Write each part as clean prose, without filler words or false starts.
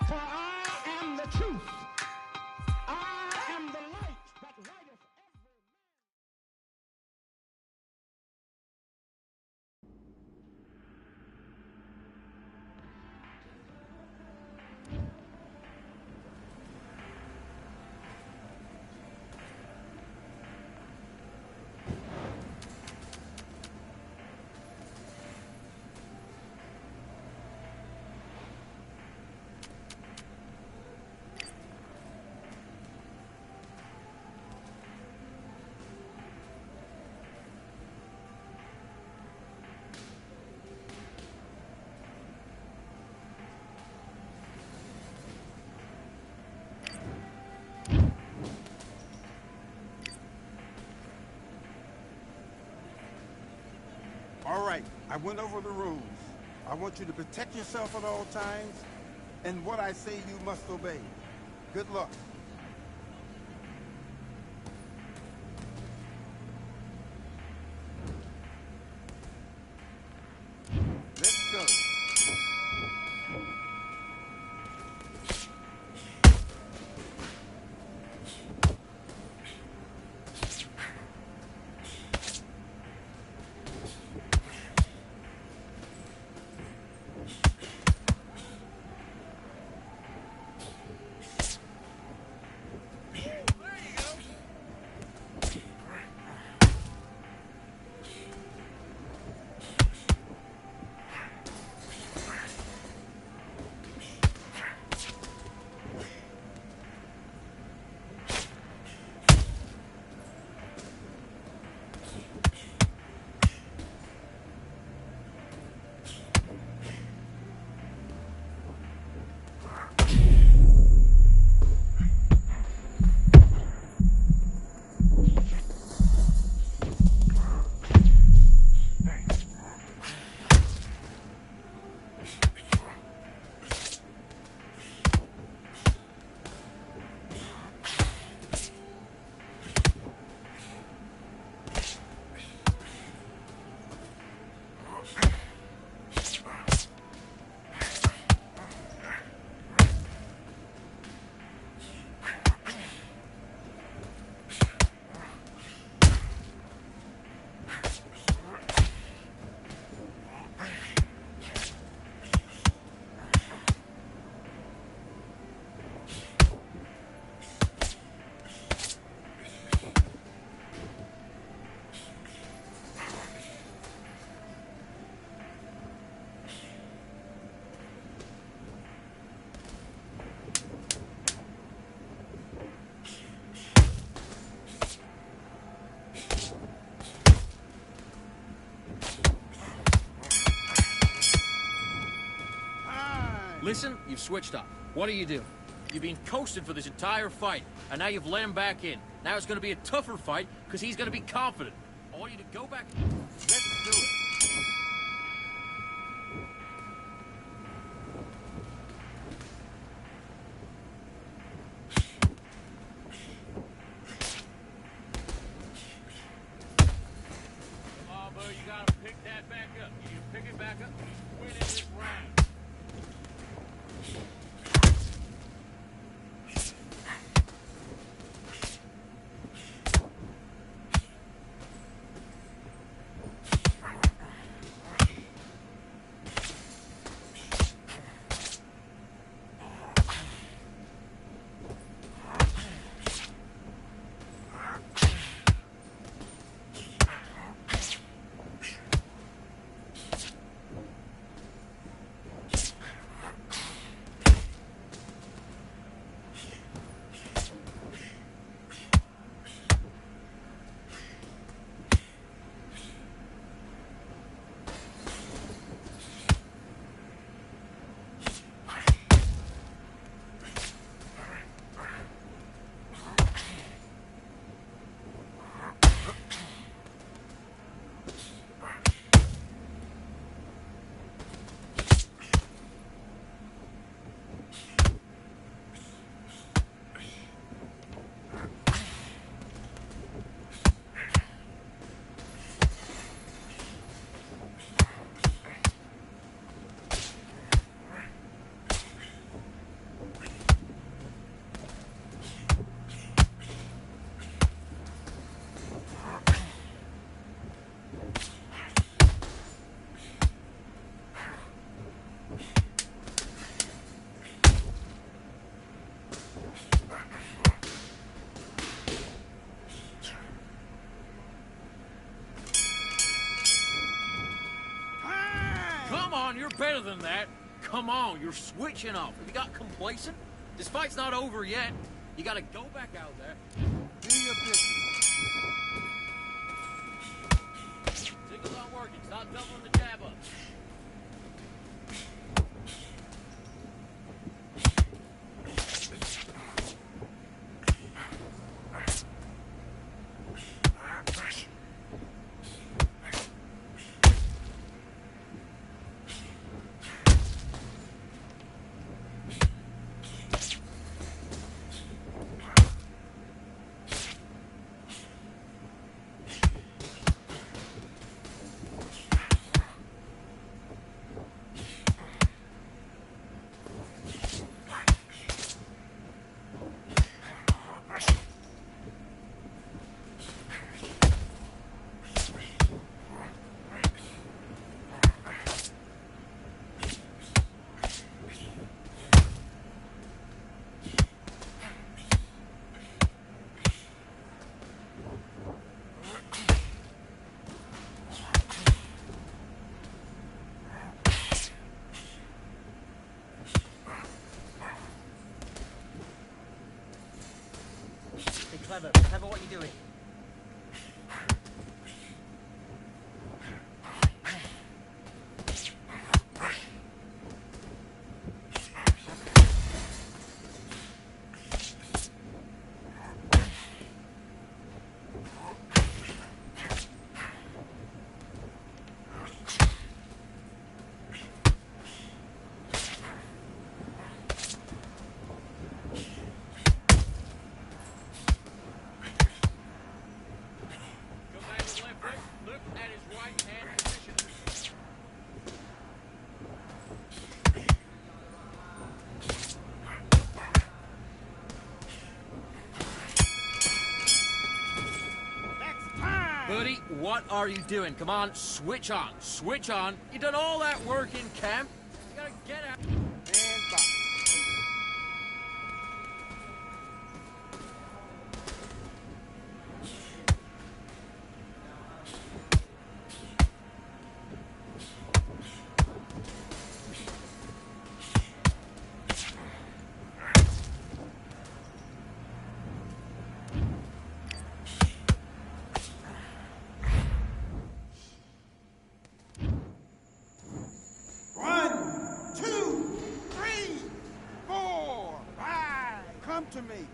For I am the truth. I am the light that lighteth every man. All right, I went over the rules. I want you to protect yourself at all times, and what I say you must obey. Good luck. Let's go. Listen, you've switched up. What do you do? You've been coasted for this entire fight, and now you've let him back in. Now it's going to be a tougher fight, because he's going to be confident. I want you to go back... Let's do it. Come on, bro, you got to pick that back up. You pick it back up, you win in this round. Come on, you're better than that. Come on, you're switching off. Have you got complacent? This fight's not over yet. You gotta go back out there. Do your business. Signals aren't working. Stop doubling the jab up. Clever. Clever what you're doing. Buddy, what are you doing? Come on, switch on. Switch on. You done all that work in camp. You gotta get out. And box. Come to me.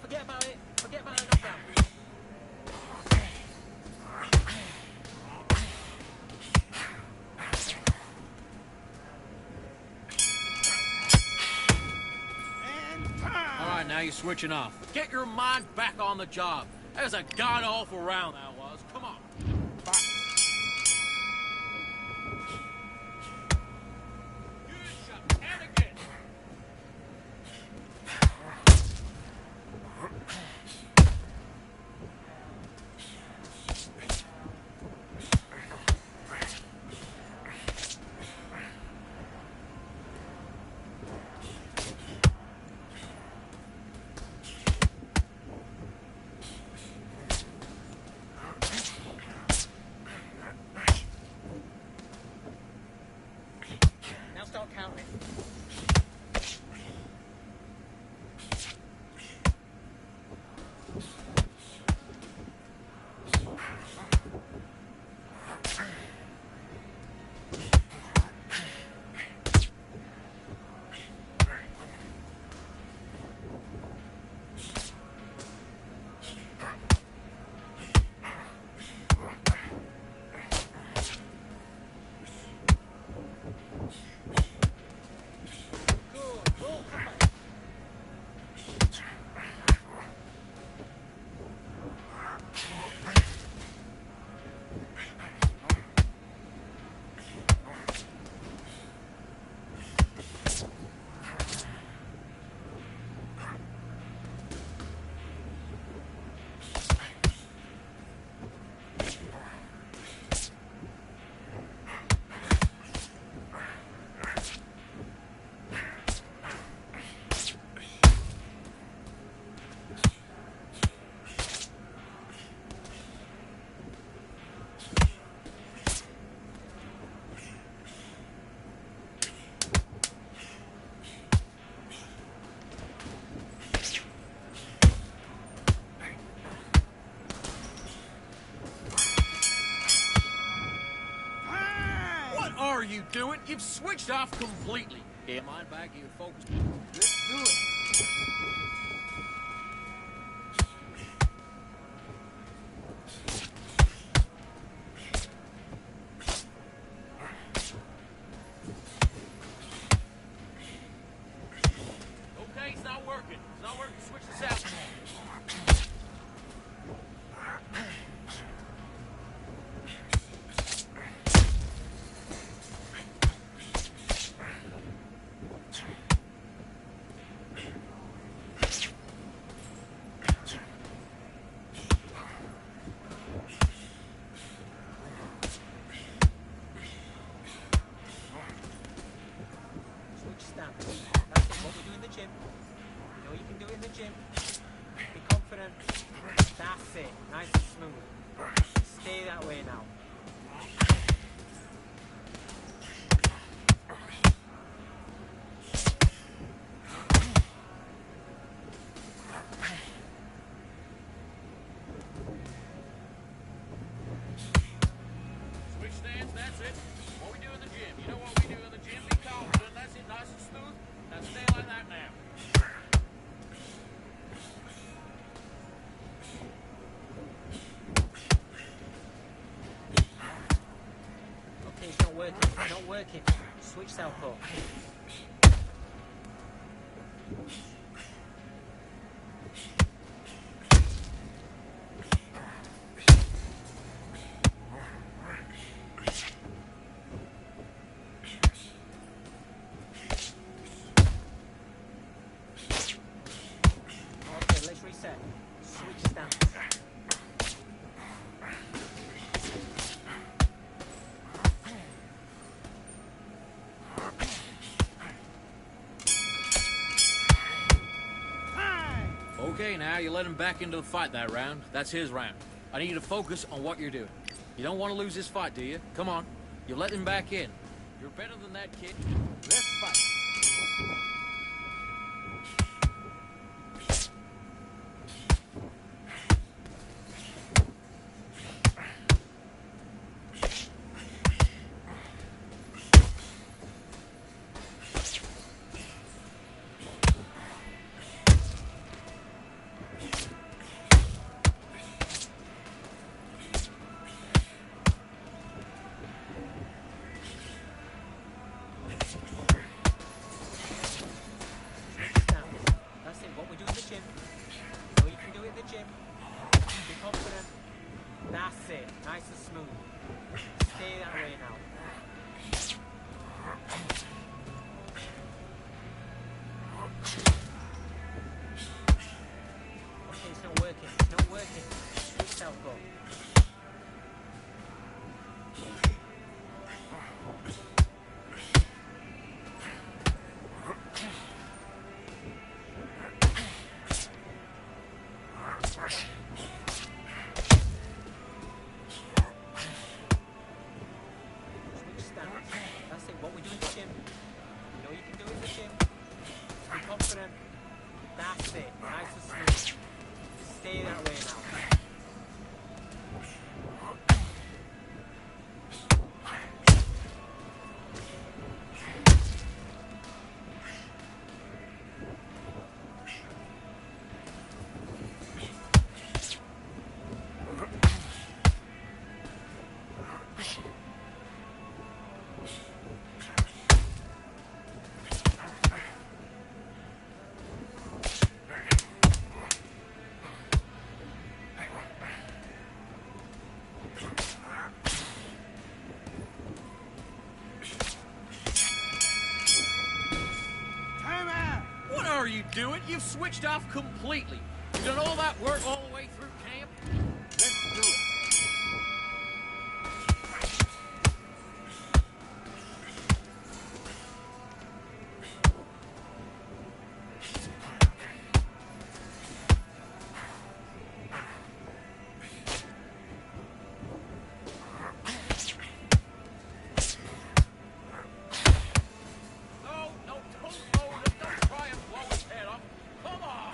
Forget about it. Forget about the knockdown. All right, now you're switching off. Get your mind back on the job. That was a god-awful round, that was. Come on. Good shot. And again. you doing? You've switched off completely. Get mind back, you focus. Let's do it. Okay, it's not working. It's not working. Switch this out. Switch stance. That's it, what we do in the gym. You know you can do it in the gym. Be confident. That's it. Nice and smooth. Stay that way now. Switch stance, that's it. What we do in the gym. You know what we do in the gym? Be confident. That's it, nice and smooth. Now stay like that now. Okay, it's not working. It's not working. Switch southpaw. Okay, let's reset. Switch stance. Okay, now you let him back into the fight that round. That's his round. I need you to focus on what you're doing. You don't want to lose this fight, do you? Come on. You let him back in. You're better than that, kid. Let's fight. That's it, what we do in the gym. You know you can do it in the gym. Be confident. That's it, nice and smooth. Stay that way now. Okay, it's not working. It's not working. Switch southpaw. Switch stance. That's it, what we do in the gym. You know you can do it in the gym. Be confident. That's it, nice and smooth. Stay that way now. Time out. What are you doing? You've switched off completely. You've done all that work all the way through camp. Let's do it. No, don't try and blow his head off. Come on.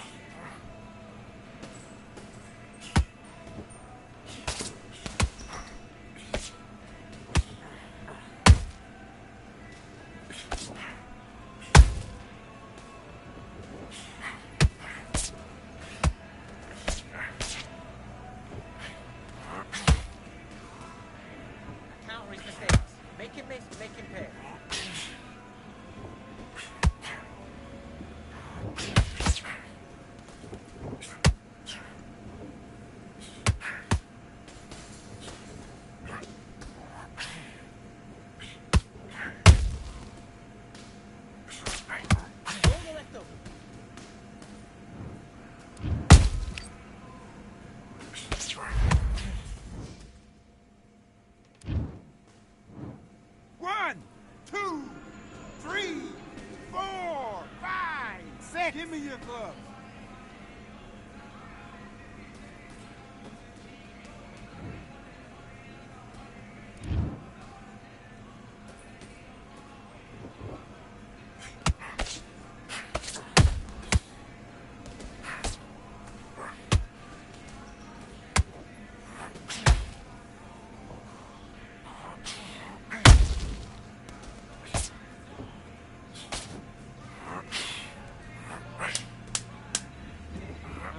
Give me your gloves.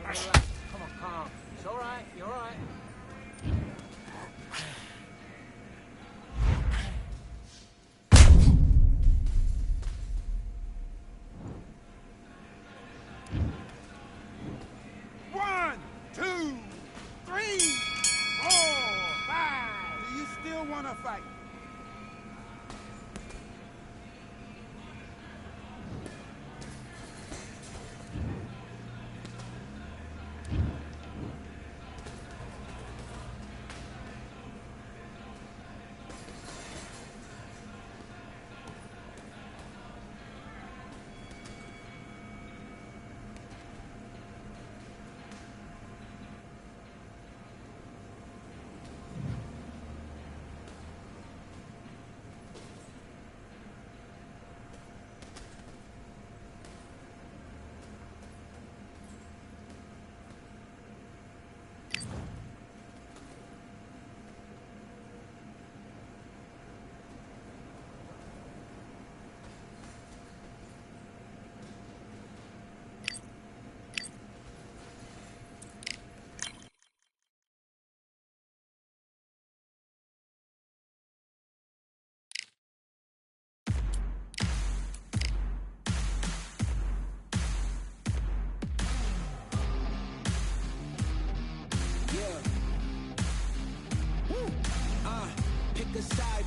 Now relax. Come on, calm. It's all right. You're all right. One, two, three, four, five. Do you still want to fight?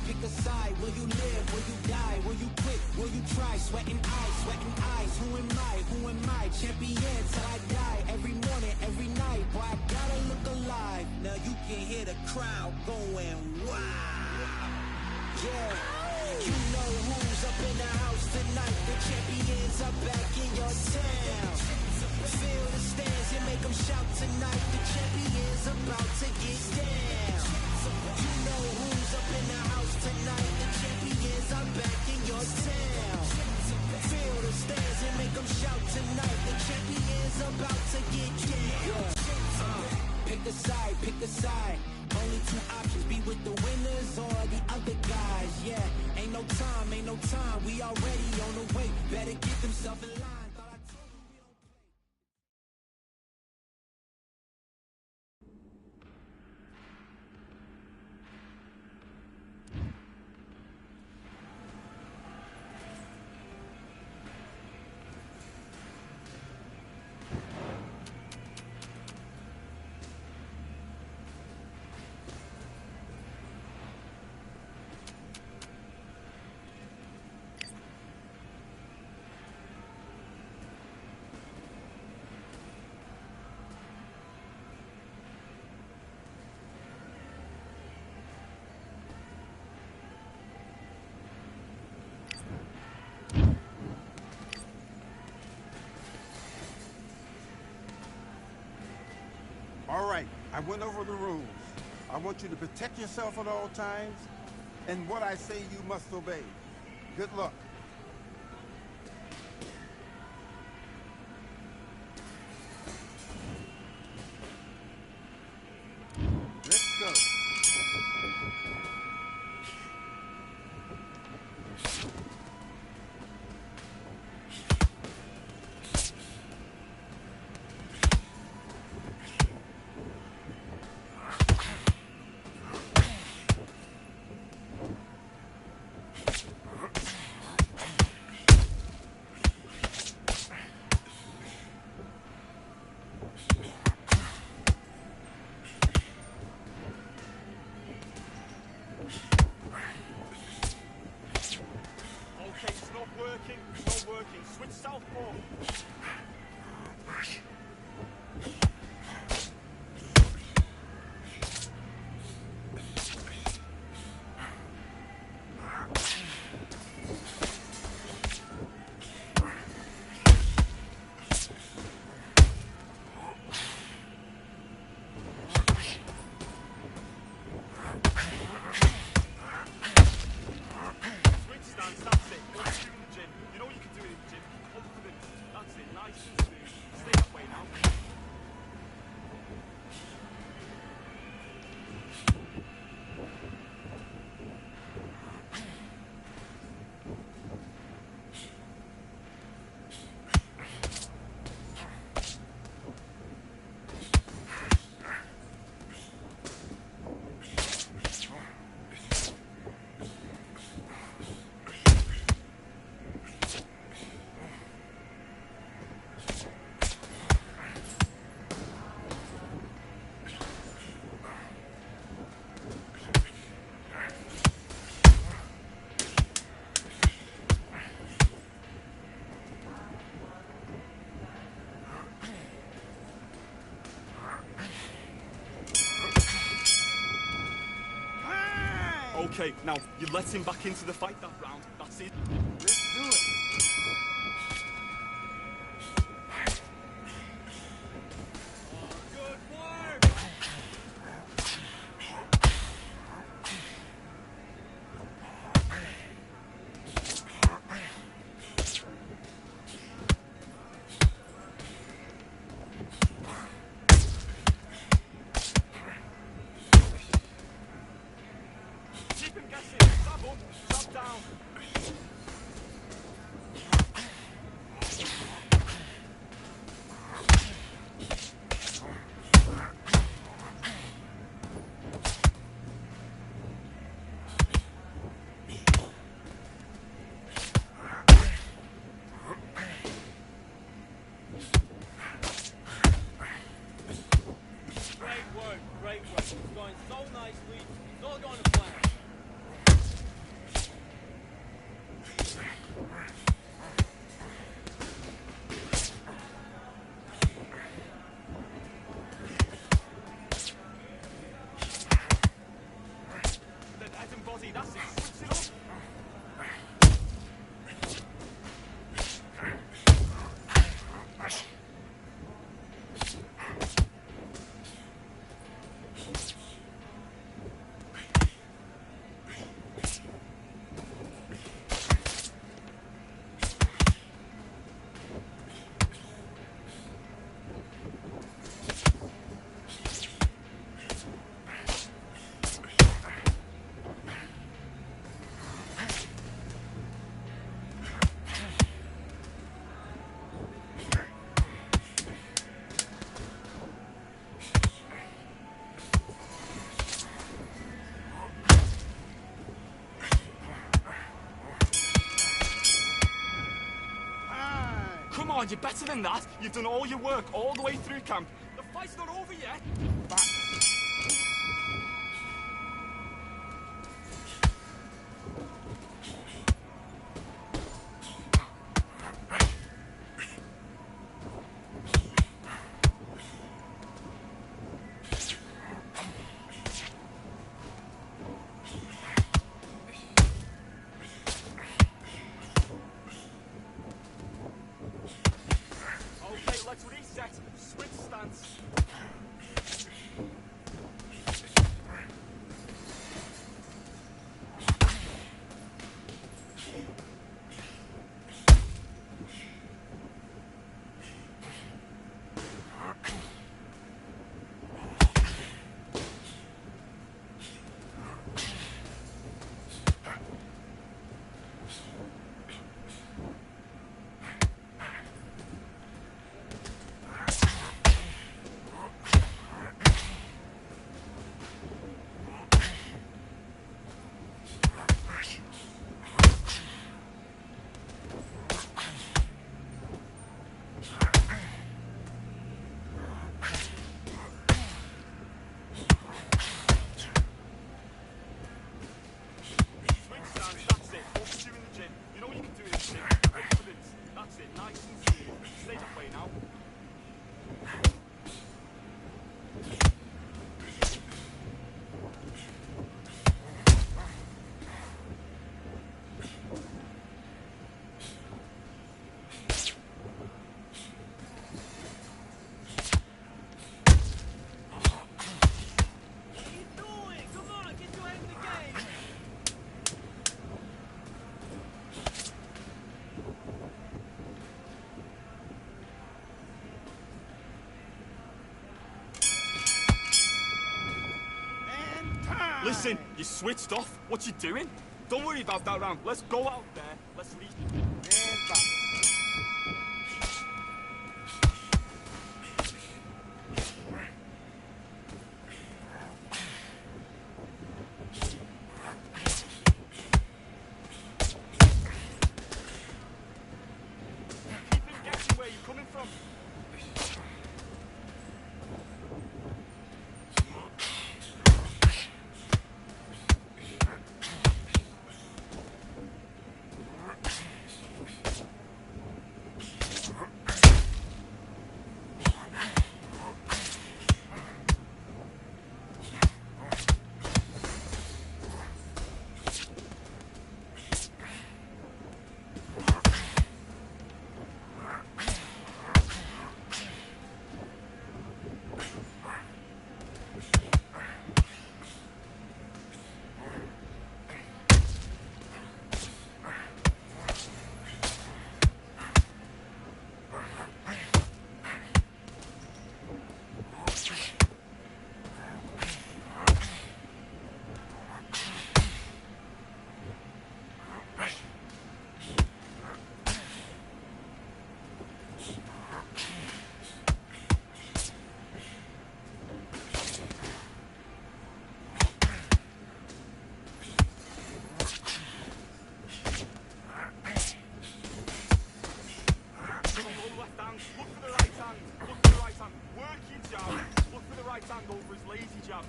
Pick a side. Will you live? Will you die? Will you quit? Will you try? Sweating eyes. Who am I? Who am I? Champion till I die. Every morning, every night. Boy, I gotta look alive. Now you can hear the crowd going wow. Yeah. You know who's up in the house tonight. The champions are back in your town. Feel the stands and make them shout tonight. The champions about to get down. You know who's up in the house tonight. The champions are back in your town. Feel the stands and make them shout tonight. The champions about to get down. Pick a side, pick a side. Only two options, be with the winners or the other guys. Yeah, ain't no time. We already on the way. Better get themselves in line. Thought I told you we don't play. All right, I went over the rules. I want you to protect yourself at all times, and what I say you must obey. Good luck. Let's go. Okay, now, you let him back into the fight that round. That's it. Let's do it. Good work! Keep him guessing. Jab up, jab down. Great work, great work. It's going so nicely. It's all going to plan. Then head and body, that's it. Switch it up. Come on, you're better than that. You've done all your work all the way through camp. The fight's not over yet. Okay, let's reset. Switch stance. Switch stance, that's it. What you do in the gym. You know you can do it in the gym. Confidence. That's it. Nice and smooth. Stay that way now. What are you doing? Come on, get your head in the game. And time. Listen, you switched off. What you doing? Don't worry about that round. Let's go out there. Let's reach. And fight. Keep him guessing where you're coming from. jab.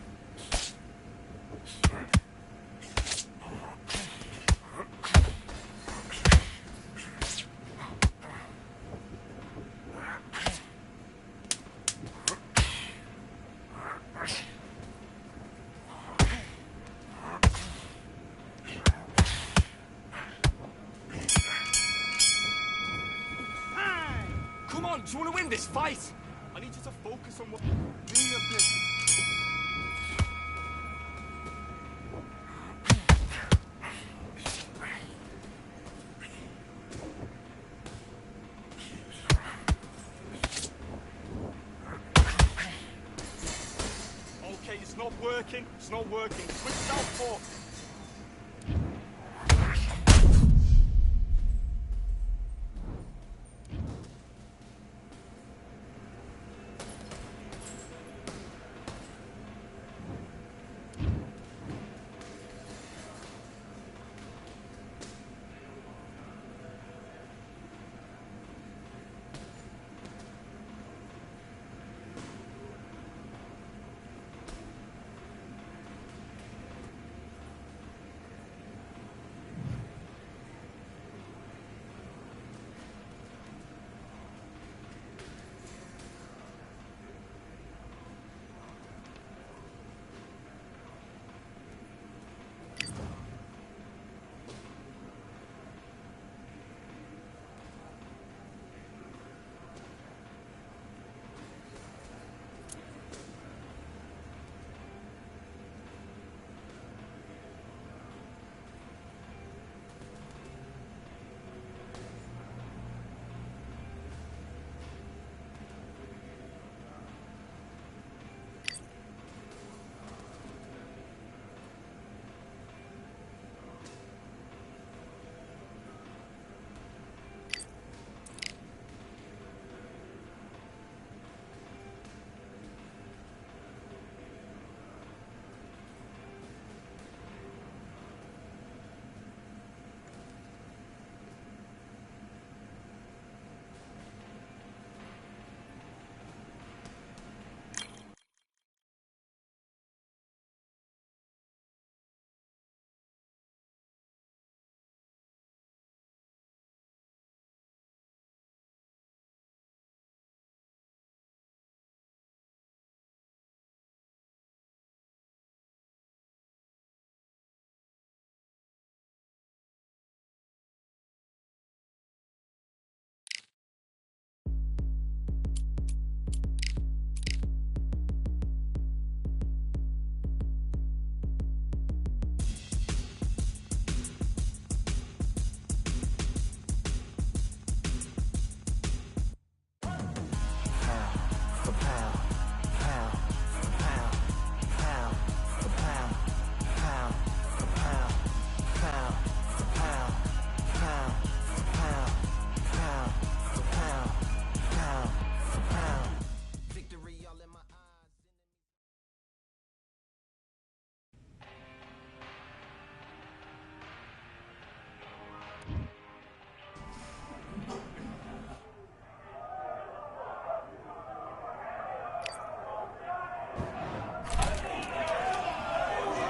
Come on, do you want to win this fight? I need you to focus on what... Do your business. Okay, it's not working. It's not working. Switch southpaw.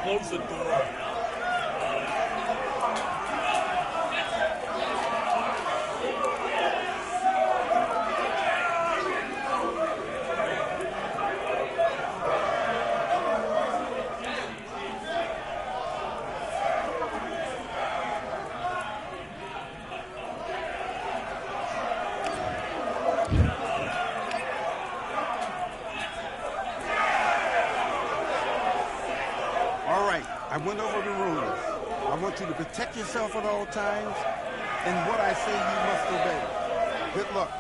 Close the door. All right, I went over the rules. I want you to protect yourself at all times, and what I say you must obey. Good luck.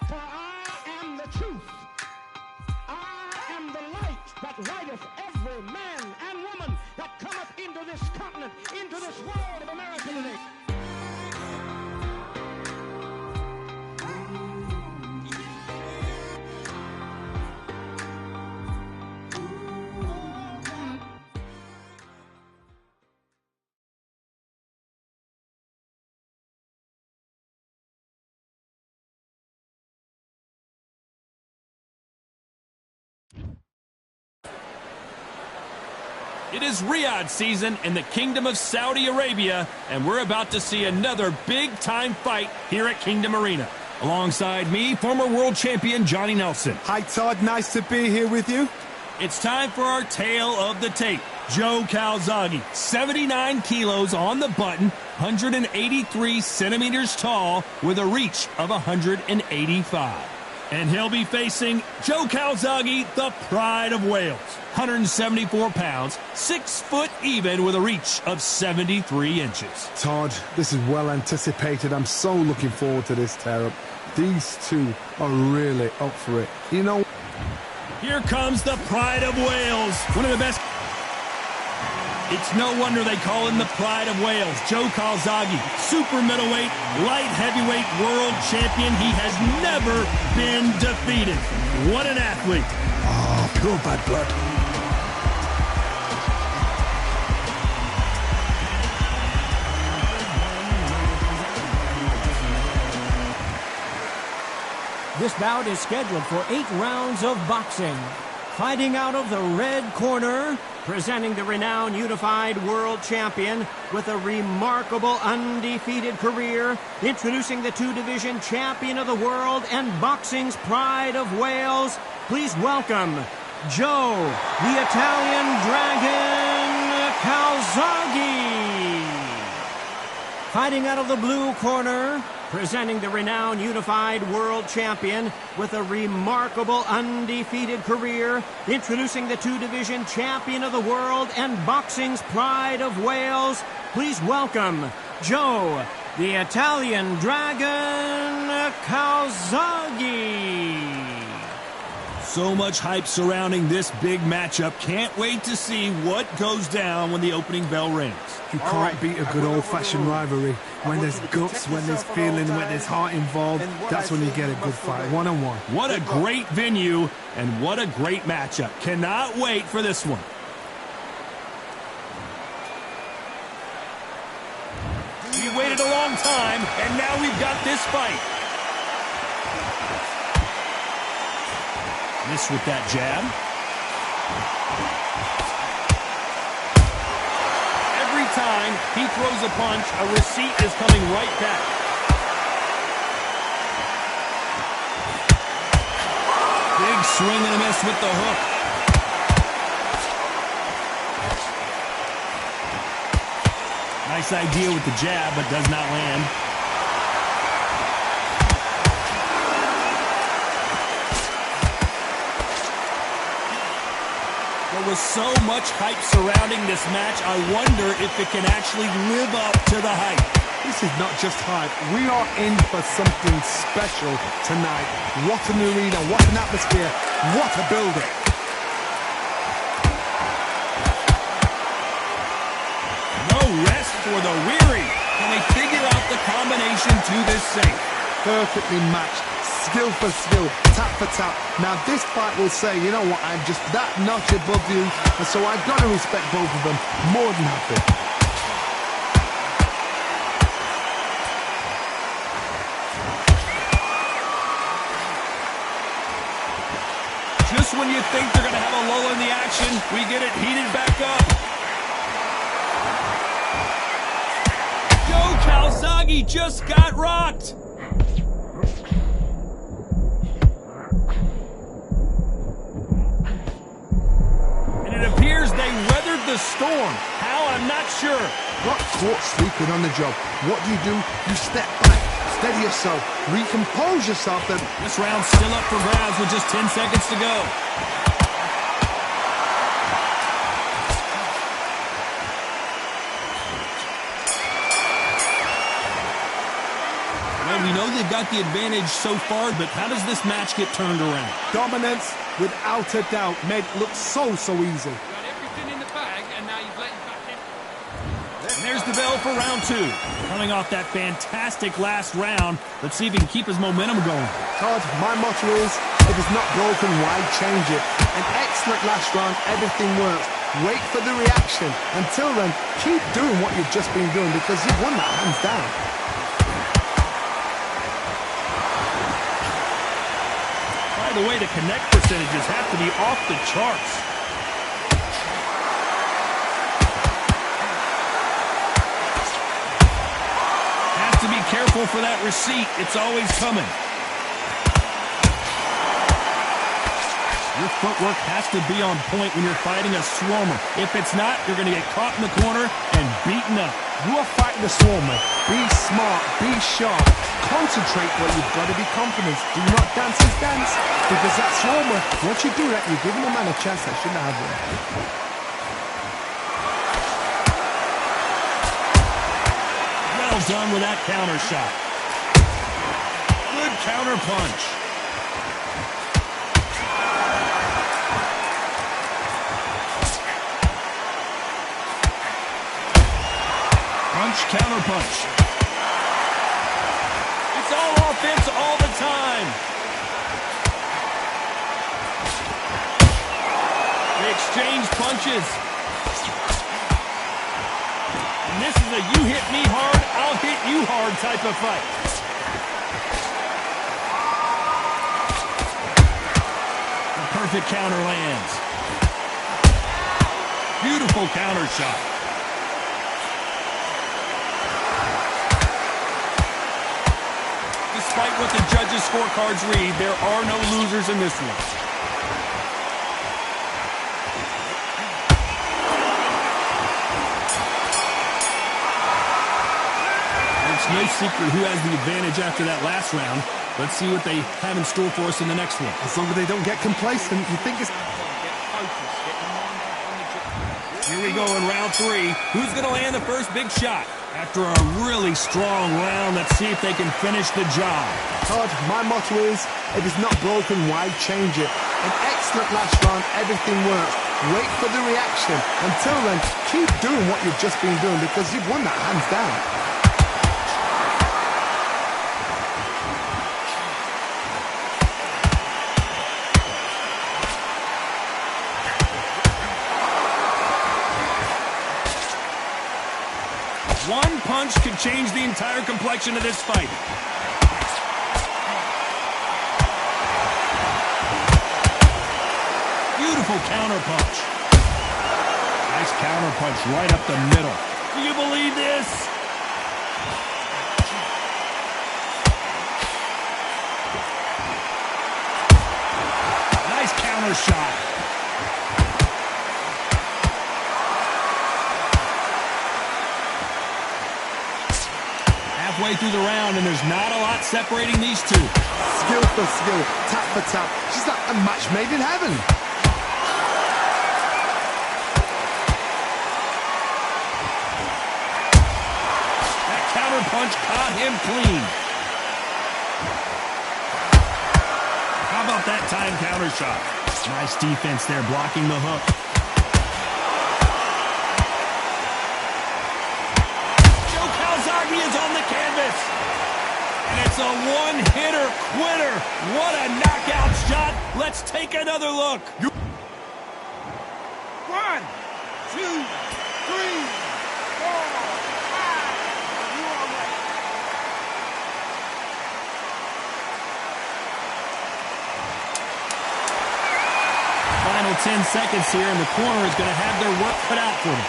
For I am the truth. I am the light that lighteth every man and woman that cometh into this continent, into this world of America today. It is Riyadh season in the Kingdom of Saudi Arabia, and we're about to see another big-time fight here at Kingdom Arena. Alongside me, former world champion Johnny Nelson. Hi, Todd. Nice to be here with you. It's time for our tale of the tape. Joe Calzaghe, 79 kilos on the button, 183 centimeters tall, with a reach of 185. And he'll be facing Joe Calzaghe, the pride of Wales. 174 pounds, 6 foot even, with a reach of 73 inches. Todd, this is well anticipated. I'm so looking forward to this tear-up. These two are really up for it. You know... Here comes the pride of Wales, one of the best... It's no wonder they call him the pride of Wales. Joe Calzaghe, super middleweight, light heavyweight world champion. He has never been defeated. What an athlete. Oh, pure bad blood. This bout is scheduled for 8 rounds of boxing. Fighting out of the red corner, presenting the renowned unified world champion with a remarkable undefeated career, introducing the 2-division champion of the world and boxing's pride of Wales, please welcome Joe, the Italian Dragon Calzaghe. Fighting out of the blue corner, presenting the renowned unified world champion with a remarkable undefeated career, introducing the 2-division champion of the world and boxing's pride of Wales, please welcome Joe, the Italian Dragon Calzaghe. So much hype surrounding this big matchup. Can't wait to see what goes down when the opening bell rings. You can't beat a good old-fashioned rivalry. When there's guts, when there's feeling, when there's heart involved, that's when you get a good fight, one-on-one. What a great venue, and what a great matchup. Cannot wait for this one. We waited a long time, and now we've got this fight. Missed with that jab. Every time he throws a punch, a receipt is coming right back. Big swing and a miss with the hook. Nice idea with the jab, but does not land. There was so much hype surrounding this match, I wonder if it can actually live up to the hype. This is not just hype. We are in for something special tonight. What an arena, what an atmosphere, what a building. No rest for the weary. Can they figure out the combination to this safe? Perfectly matched, skill for skill, tap for tap. Now this fight will say, you know what, I'm just that notch above you, and so I've got to respect both of them more than happy. Just when you think they're going to have a lull in the action, we get it heated back up. Joe Calzaghe just got rocked. And it appears they weathered the storm. How, I'm not sure. Got caught sleeping on the job. What do? You step back, steady yourself, recompose yourself. Then this round's still up for grabs with just 10 seconds to go. we know they've got the advantage so far, but how does this match get turned around? Dominance, without a doubt, made it look so easy. Got everything in the bag, and now you've let him back in. And there's the bell for round 2. Coming off that fantastic last round, let's see if he can keep his momentum going. Todd, my motto is, if it's not broken, why change it? An excellent last round, everything works. Wait for the reaction. Until then, keep doing what you've just been doing because you've won that hands down. By the way, the connect percentages have to be off the charts. Has to be careful for that receipt. It's always coming. Your footwork has to be on point when you're fighting a swarmer. If it's not, you're going to get caught in the corner and beaten up. You are fighting the swarmer. Be smart, be sharp. Concentrate, but you've got to be confident. Do not dance his dance. Because that swarmer, once you do that, you're giving a man a chance that shouldn't have one. Well done with that counter shot. Good counter punch. Punch, counter punch. It's all offense all the time. They exchange punches. And this is a you hit me hard, I'll hit you hard type of fight. The perfect counter lands. Beautiful counter shot. Despite what the judges' scorecards read, there are no losers in this one. It's no secret who has the advantage after that last round. Let's see what they have in store for us in the next one. As long as they don't get complacent, you think it's... Here we go in round 3. Who's going to land the first big shot? After a really strong round, let's see if they can finish the job. Todd, my motto is, if it's not broken, why change it? An excellent last round, everything works. Wait for the reaction. Until then, keep doing what you've just been doing because you've won that hands down. One punch could change the entire complexion of this fight. Beautiful counter punch. Nice counter punch right up the middle. Do you believe this? Nice counter shot. Halfway through the round, and there's not a lot separating these two. Skill for skill, tap for tap. She's like a match made in heaven. That counter punch caught him clean. How about that time counter shot? Nice defense there, blocking the hook. Is on the canvas. And it's a one-hitter quitter. What a knockout shot. Let's take another look. 1, 2, 3, 4, 5. You all right? Final 10 seconds here, and the corner is going to have their work cut out for them.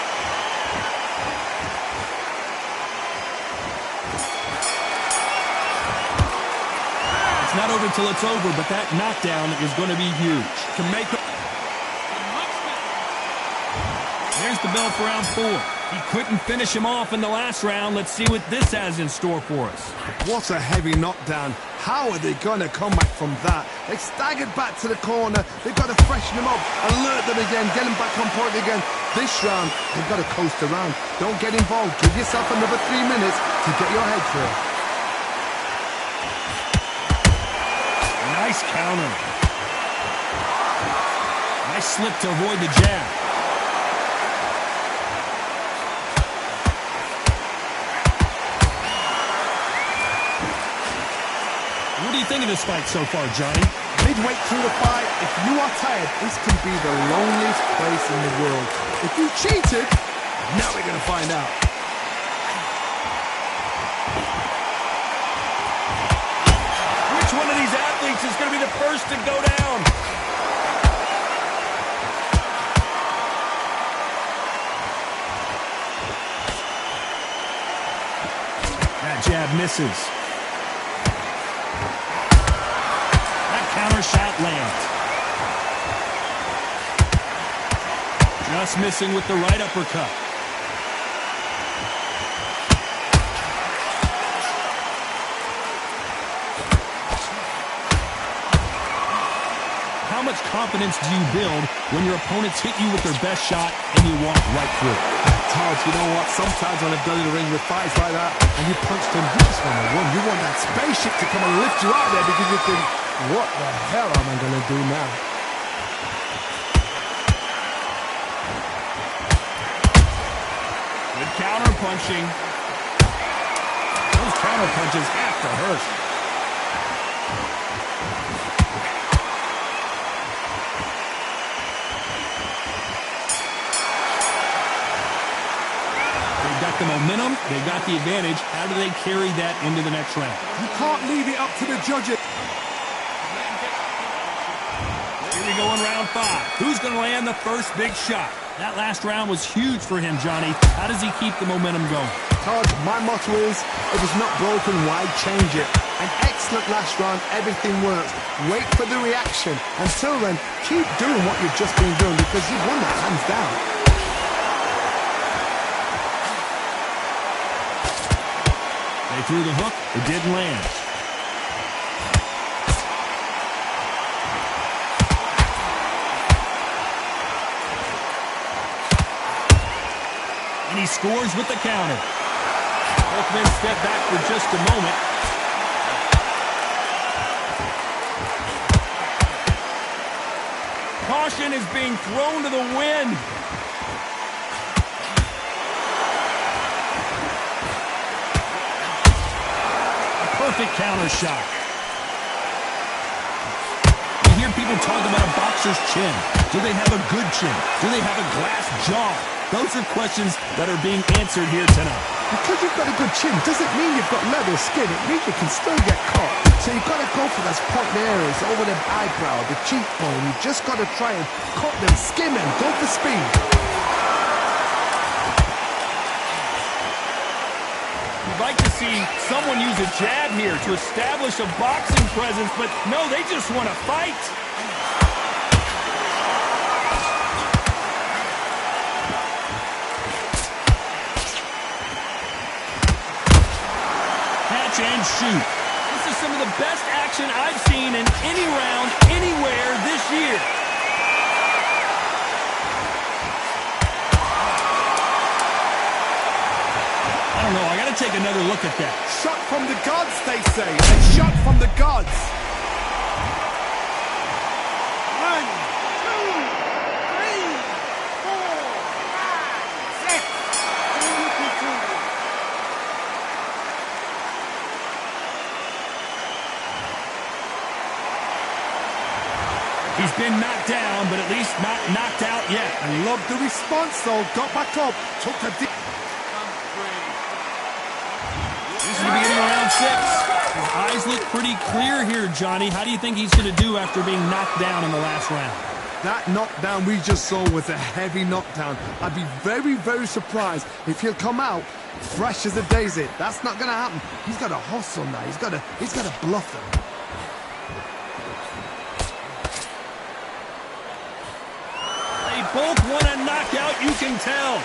Not over till it's over, but that knockdown is going to be huge. To make a... There's the bell for round 4. He couldn't finish him off in the last round. Let's see what this has in store for us. What a heavy knockdown. How are they going to come back from that? They staggered back to the corner. They've got to freshen them up, alert them again, get them back on point again. This round, they've got to coast around. Don't get involved. Give yourself another 3 minutes to get your head clear. Nice counter. Nice slip to avoid the jab. What do you think of this fight so far, Johnny? Midway through the fight, if you are tired, this can be the loneliest place in the world. If you cheated, now we're going to find out. Which one of these athletes is going to be the first to go down? That jab misses. Counter shot lands. Just missing with the right uppercut. How much confidence do you build when your opponents hit you with their best shot and you walk right through it? Todd, you know what? Sometimes when I've done in the ring with fights like that, and you punched him, you just want to run. You want that spaceship to come and lift you out there because you think, what the hell am I going to do now? Good counter punching. Those counter punches have to hurt. They've got the momentum. They've got the advantage. How do they carry that into the next round? You can't leave it up to the judges. Here we go in round 5. Who's going to land the first big shot? That last round was huge for him, Johnny. How does he keep the momentum going? Todd, my motto is, if it's not broken, why change it? An excellent last round, everything works. Wait for the reaction. Until then, keep doing what you've just been doing because you've won that hands down. They threw the hook. It didn't land. And he scores with the counter. Both men step back for just a moment. Caution is being thrown to the wind. A perfect counter shot. You hear people talk about a boxer's chin. Do they have a good chin? Do they have a glass jaw? Those are questions that are being answered here tonight. Because you've got a good chin doesn't mean you've got leather skin. It means you can still get caught. So you've got to go for those point areas over the eyebrow, the cheekbone. You've just got to try and cut them, skim them, go for speed. You'd like to see someone use a jab here to establish a boxing presence, but no, they just want to fight. And shoot. This is some of the best action I've seen in any round, anywhere this year. I don't know. I got to take another look at that. Shot from the gods, they say. A shot from the gods. 1, 2, 3, 4, 5, 6. He's been knocked down, but at least not knocked out yet. I love the response, though. Got back up. Took a deep. This is the beginning of round 6. His eyes look pretty clear here, Johnny. How do you think he's going to do after being knocked down in the last round? That knockdown we just saw was a heavy knockdown. I'd be very, very surprised if he'll come out fresh as a daisy. That's not going to happen. He's got to hustle now. He's got to bluff him. Both want a knockout, you can tell.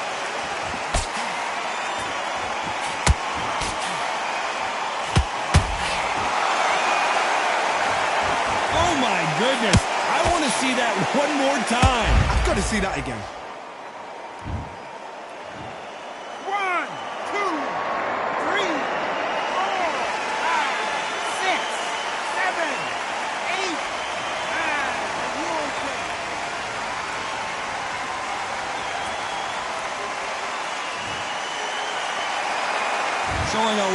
Oh my goodness. I want to see that one more time. I've got to see that again. 1, 2, 3, 4, 5, 6.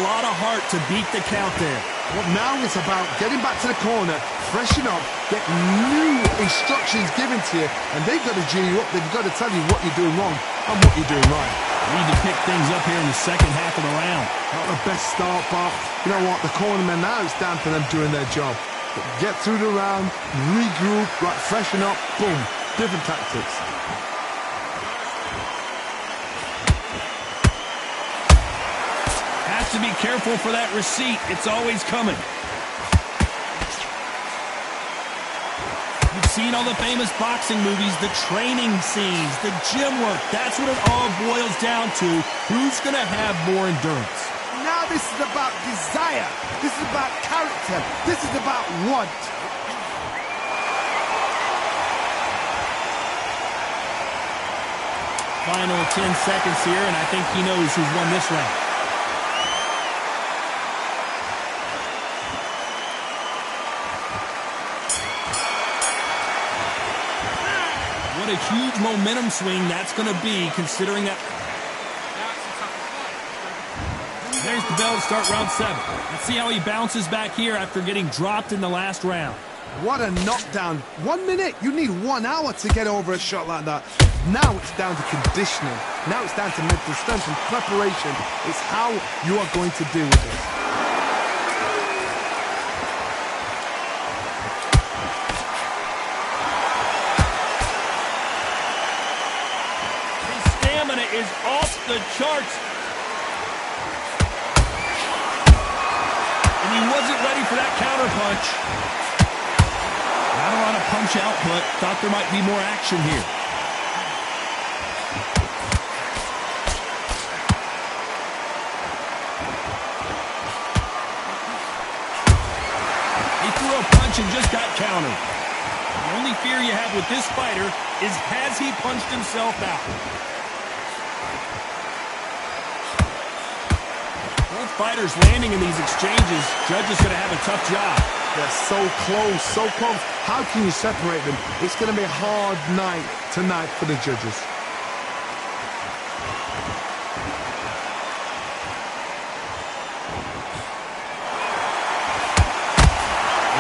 lot of heart to beat the count there. Well, now it's about getting back to the corner, freshen up, get new instructions given to you, and they've got to G you up. They've got to tell you what you're doing wrong and what you're doing right. Need to pick things up here in the second half of the round. Not the best start, but you know what? The cornermen now, it's down to them doing their job. But get through the round, regroup, right, freshen up, boom, different tactics. Have to be careful for that receipt. It's always coming. You've seen all the famous boxing movies, the training scenes, the gym work. That's what it all boils down to. Who's going to have more endurance? Now this is about desire. This is about character. This is about want. Final 10 seconds here, and I think he knows who's won this round. What a huge momentum swing that's going to be, considering that. There's the bell to start round 7. Let's see how he bounces back here after getting dropped in the last round. What a knockdown. 1 minute. You need 1 hour to get over a shot like that. Now it's down to conditioning. Now it's down to mental strength and preparation. It's how you are going to deal with it. Is off the charts. And he wasn't ready for that counter punch. Not a lot of punch output. Thought there might be more action here. He threw a punch and just got countered. The only fear you have with this fighter is, has he punched himself out? Both fighters landing in these exchanges. Judges going to have a tough job. They're so close, so close. How can you separate them? It's going to be a hard night tonight for the judges.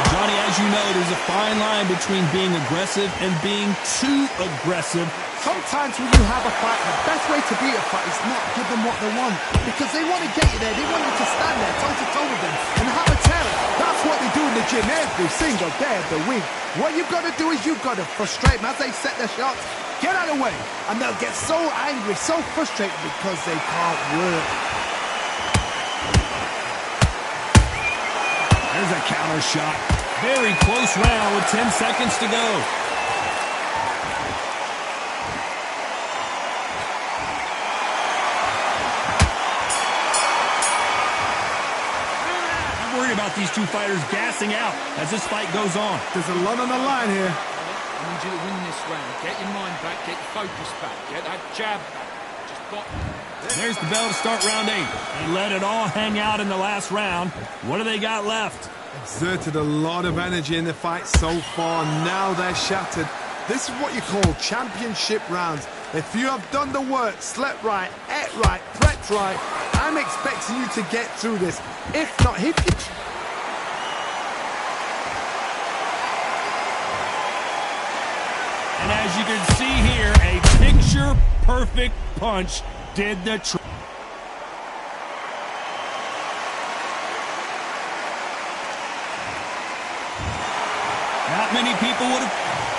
Johnny, as you know, there's a fine line between being aggressive and being too aggressive. Sometimes when you have a fight, the best way to beat a fight is not give them what they want. Because they want to get you there. They want you to stand there toe-to-toe with them and have a tell. That's what they do in the gym every single day of the week. What you've got to do is you've got to frustrate them as they set their shots. Get out of the way. And they'll get so angry, so frustrated because they can't work. There's a counter shot. Very close round with 10 seconds to go. About these two fighters gassing out as this fight goes on. There's a lot on the line here. I need you to win this round. Get your mind back, get your focus back, get that jab back. Just got... There's the bell to start round 8. They let it all hang out in the last round. What do they got left? Exerted a lot of energy in the fight so far. Now they're shattered. This is what you call championship rounds. If you have done the work, slept right, ate right, prepped right, I'm expecting you to get through this. If not, if you... And as you can see here, a picture-perfect punch did the trick. Not many people would have...